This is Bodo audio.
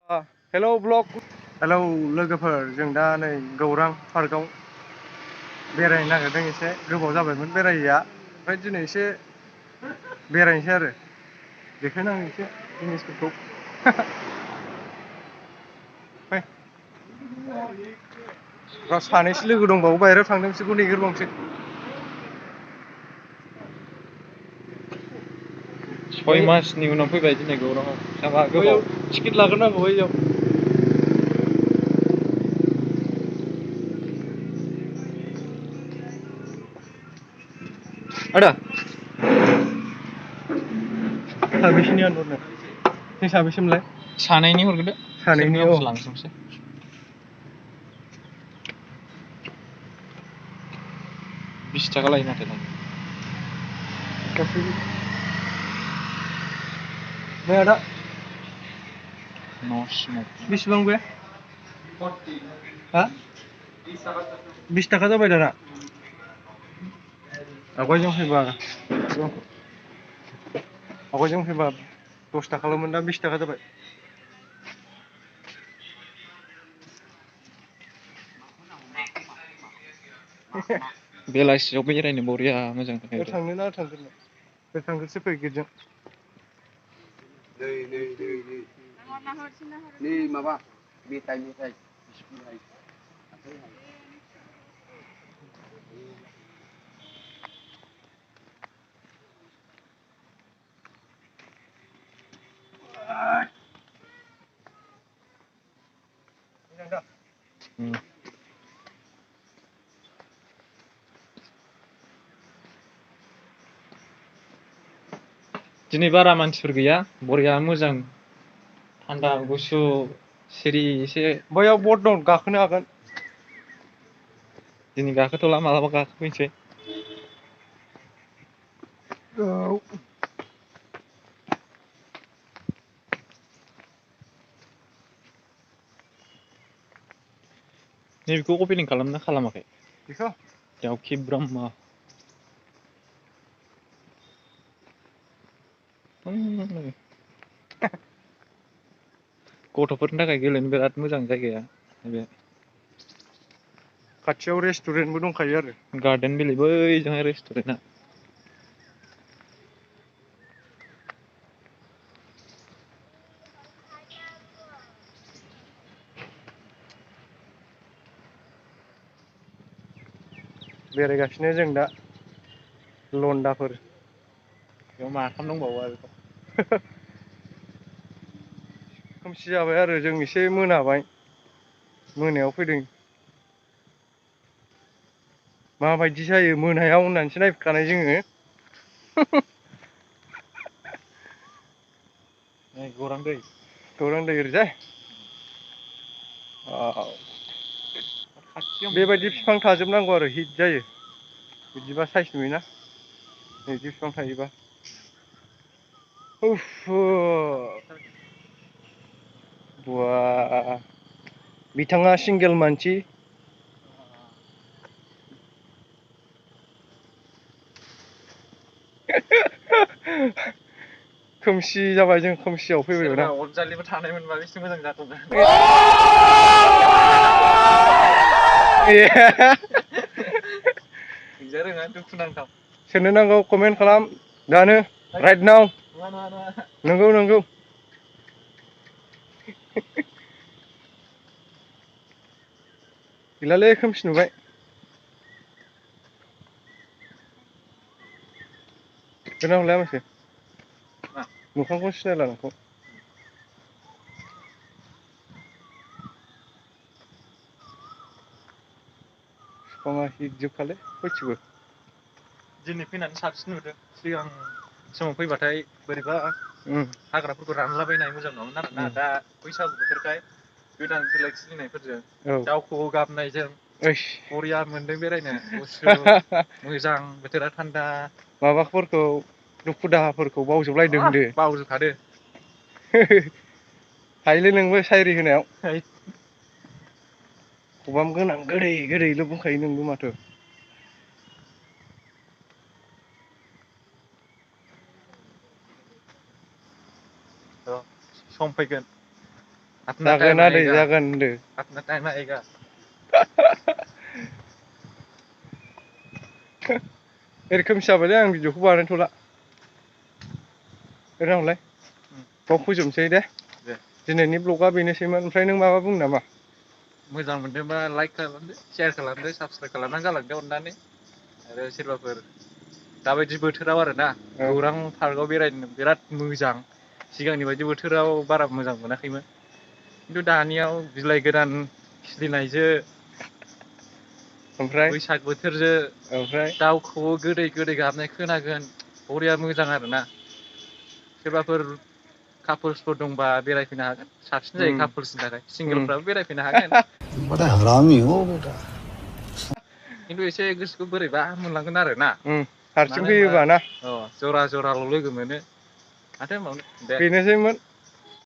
हेलौ ब्लग हेलौ लोगोफोर जों दा नै गौरां पार्कआव बेरायनो नागिरदों एसे गोबाव जाबायमोन बेरायैया ओमफ्राय दिनै एसे बेरायनोसै आरो देखायनो आं एसे जिनिसफोरखौ र' सानैसो लोगो दंबावो बाहेरायाव थांदों बिसोरखौ नेगिरबावनोसै 6 मासनि उनाव फैबाय दिनै गौराङाव साबा गोबाव टिकेट लाग्रोनांगौ बैयाव आदा साबेसेनि आनहरनो जों साबेसेमोनलाय सानैनि हरग्रोदो सानैनि सोरनियावबासो लांसोमसै 20 थाखा लायो माथो दायो नै आदा न' सिङाव बेसेबां बे हा 20 थाखा जाबाय दाना आवगायजों फैबा 10 थाखाल'मोन दा 20 थाखा जाबाय बेलासियाव बेरायनो बरिया मोजां बे जाखायो थांनो ना थांगोरनो बे थांग्रोसै फै गेटजों नै माबा मेथाइ बिस्कुट हाय दिनै बारा मानसिफोर गैया बरिया मोजां थान्दा गुसु सिरि एसे बैयाव बट दं गाखोनो हागोन दिनै गाखोथ'ला मालाबा गाखोफैसै औ नैबेखौ अपेनिं खालामना खालामाखै बेखौ दाउखि ब्रह्म गथ'फोरनि थाखाय गेलेनो बिराद मोजां जायगाया बे खाथियाव रेस्टुरेन्टबो दंखायो आरो गार्डेन बेले बैजोंहाय रेस्टुरेन्टआ बेरायगासिनो जों दा लन्दाफोर बेयाव माथाम दंबावो आरो खोमसि जाबाय आरो जों एसे मोनाबाय मोनायाव फैदों माबायदि जायो मोनायाव होननानैसो नायफैखानाय जोङो नै गौरां दै गौरां दै ओरैजाय खाथियाव बेबायदि मोनसे बिफां थाजोबनांगौ आरो हिट जायो बिदिबा साइस नुयोना बिदि बिफां थायोबा बा बिथाङा सिंगेल मानसि खोमसि जाबाय जों खोमसियाव फैबायना सोरबा अनजालिबो थानाय मोनबा बेसे मोजां जागौमोन गैजा रोङा दुखुनांथाव सोरनो नांगौ कमेन्ट खालाम दानो राइट नाउ नंगौ नंगौ गैलालै खोमसि नुबाय खोना हरलाय मानसि मोखांखौ सिनायला नोंखौ बिफाङा हिटजोबखालै सयथिबो दिनै फैनानै साबसिन नुदों सिगां समाव फैबाथाय बोरैबा हाग्राफोरखौ रानलाबायनाय मोजां नङामोन आरोना दा बैसागु बोथोरखाय गोदान बिलाइ खिलिनायफोरजों दाउ खौवौ गाबनायजों बरिया मोनदों बेरायनो गुसु मोजां बोथोरा थान्दा माबाफोरखौ दुखु दाहाफोरखौ बावजोबलायदों होनदो बावजोबखादो हायोलै नोंबो सायरि होनायाव खबाम गोनां गोदै गोदैल' बुंखायो नोंबो माथो सम फैगोन अपना जागोन टाइम आदै आएगा जागोन होनदो अपना टाइम आएगा ओरै खोमसि जाबायलै आं भिडिअखौ बानायथ'ला ओरै थांलाय बाव फोजोबनोसै दे दे दिनैनि ब्लगआ बेनोसैमोन ओमफ्राय नों माबा बुंनो नामा मोजां मोनदोंबा लाइक खालामदो शेयार खालामदो साबसक्राइब खालामनानै गालांदो अननानै आरो सोरबाफोर दाबायदि बोथोराव आरोना औ गौरां पार्कआव बेरायनो बिराद मोजां सिगांनि बायदि बोथोराव बारा मोजां मोनाखैमोन खिन्थु दानियाव बिलाइ गोदान खिलिनायजो ओमफ्राय बैसाग बोथोरजो ओमफ्राय दाउ खौवौ गोदै गोदै गाबनाय खोनागोन बरिया मोजां आरोना सोरबाफोर कापोल्सफोर दंबा बेरायफैनो हागोन साबसिन जायो कापोल्सनि थाखाय सिंगोलफ्राबो बेरायफैनो हागोन बड़ा हरामी हो बेटा खिन्थु एसे गोसोखौ बोरैबा मोनलांगोन आरो ना हारसिं मानो होनबा फैयोबा ना जरा जराल' लोगो मोनो माथो होनबावनो दे बेनोसैमोन